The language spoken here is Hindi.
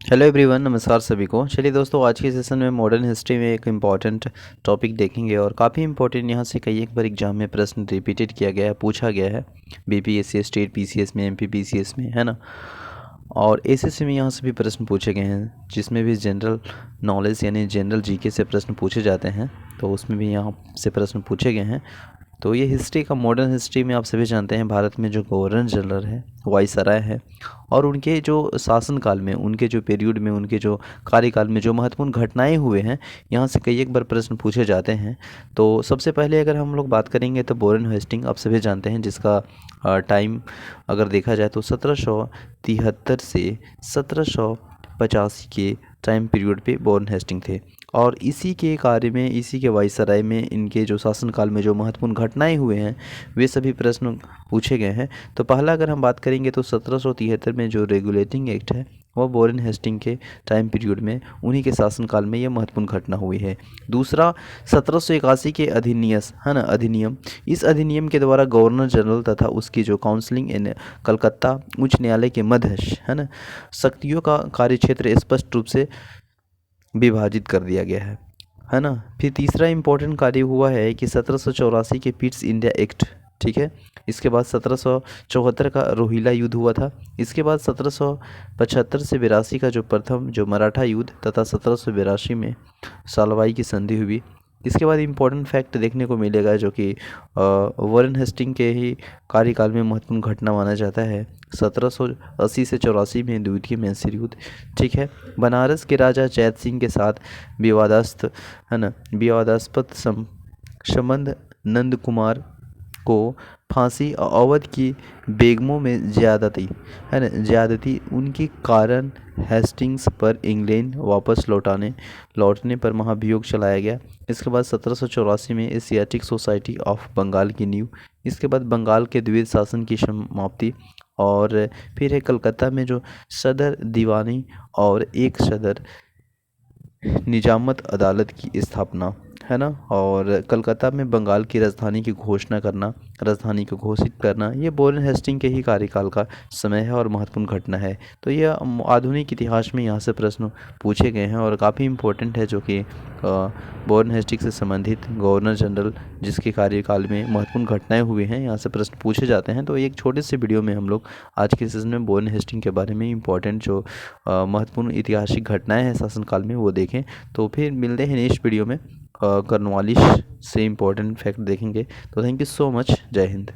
हेलो एवरीवन, नमस्कार सभी को। चलिए दोस्तों, आज के सेशन में मॉडर्न हिस्ट्री में एक इम्पॉर्टेंट टॉपिक देखेंगे और काफ़ी इम्पोर्टेंट, यहाँ से कई एक बार एग्जाम में प्रश्न रिपीटेड किया गया है, पूछा गया है बीपीएससी, स्टेट पीसीएस में, एमपी पीसीएस में, है ना। और एसएससी में यहाँ से भी प्रश्न पूछे गए हैं, जिसमें भी जनरल नॉलेज यानी जनरल जीके से प्रश्न पूछे जाते हैं, तो उसमें भी यहाँ से प्रश्न पूछे गए हैं। तो ये हिस्ट्री का, मॉडर्न हिस्ट्री में आप सभी जानते हैं भारत में जो गवर्नर जनरल है, वाइसराय है, और उनके जो शासनकाल में, उनके जो पीरियड में, उनके जो कार्यकाल में जो महत्वपूर्ण घटनाएं हुए हैं, यहाँ से कई एक बार प्रश्न पूछे जाते हैं। तो सबसे पहले अगर हम लोग बात करेंगे तो वॉरेन हेस्टिंग आप सभी जानते हैं, जिसका टाइम अगर देखा जाए तो 1773 से 1785 के टाइम पीरियड पे वॉरेन हेस्टिंग थे। और इसी के कार्य में, इसी के वाइसराय में, इनके जो शासनकाल में जो महत्वपूर्ण घटनाएं हुए हैं, वे सभी प्रश्न पूछे गए हैं। तो पहला अगर हम बात करेंगे तो 1773 में जो रेगुलेटिंग एक्ट है, वह वॉरेन हेस्टिंग के टाइम पीरियड में, उन्हीं के शासनकाल में यह महत्वपूर्ण घटना हुई है। दूसरा, 1781 के अधिनियम, है ना, अधिनियम। इस अधिनियम के द्वारा गवर्नर जनरल तथा उसकी जो काउंसिलिंग इन कलकत्ता उच्च न्यायालय के मध्य, है ना, शक्तियों का कार्यक्षेत्र स्पष्ट रूप से विभाजित कर दिया गया है ना। फिर तीसरा इम्पोर्टेंट कार्य हुआ है कि 1784 के पीट्स इंडिया एक्ट, ठीक है। इसके बाद 1774 का रोहिला युद्ध हुआ था। इसके बाद 1775 से 82 का जो प्रथम जो मराठा युद्ध, तथा 1782 में सालवाई की संधि हुई। इसके बाद इम्पोर्टेंट फैक्ट देखने को मिलेगा, जो कि वॉरेन हेस्टिंग के ही कार्यकाल में महत्वपूर्ण घटना माना जाता है, 1780 से 84 में द्वितीय मैसूर युद्ध, ठीक है। बनारस के राजा जैत सिंह के साथ विवादास्पद, है ना, विवादास्पद संबंध, नंद कुमार को फांसी, अवध की बेगमों में ज़्यादती, है ना, ज़्यादती उनके कारण हेस्टिंग्स पर इंग्लैंड वापस लौटने पर महाभियोग चलाया गया। इसके बाद 1784 में एशियाटिक सोसाइटी ऑफ बंगाल की नींव। इसके बाद बंगाल के द्विज शासन की समाप्ति। और फिर है कलकत्ता में जो सदर दीवानी और एक सदर निजामत अदालत की स्थापना, है ना। और कलकत्ता में बंगाल की राजधानी की घोषणा करना, राजधानी को घोषित करना, ये वॉरेन हेस्टिंग के ही कार्यकाल का समय है और महत्वपूर्ण घटना है। तो ये आधुनिक इतिहास में यहाँ से प्रश्न पूछे गए हैं और काफ़ी इम्पोर्टेंट है, जो कि वॉरेन हेस्टिंग से संबंधित गवर्नर जनरल जिसके कार्यकाल में महत्वपूर्ण घटनाएं हुई हैं, यहाँ से प्रश्न पूछे जाते हैं। तो एक छोटे से वीडियो में हम लोग आज के सेशन में वॉरेन हेस्टिंग के बारे में इम्पोर्टेंट जो महत्वपूर्ण ऐतिहासिक घटनाएं हैं शासनकाल में, वो देखें। तो फिर मिलते हैं नेक्स्ट वीडियो में, कॉर्नवालिस से इम्पोर्टेंट फैक्ट देखेंगे। तो थैंक यू सो मच। जय हिंद।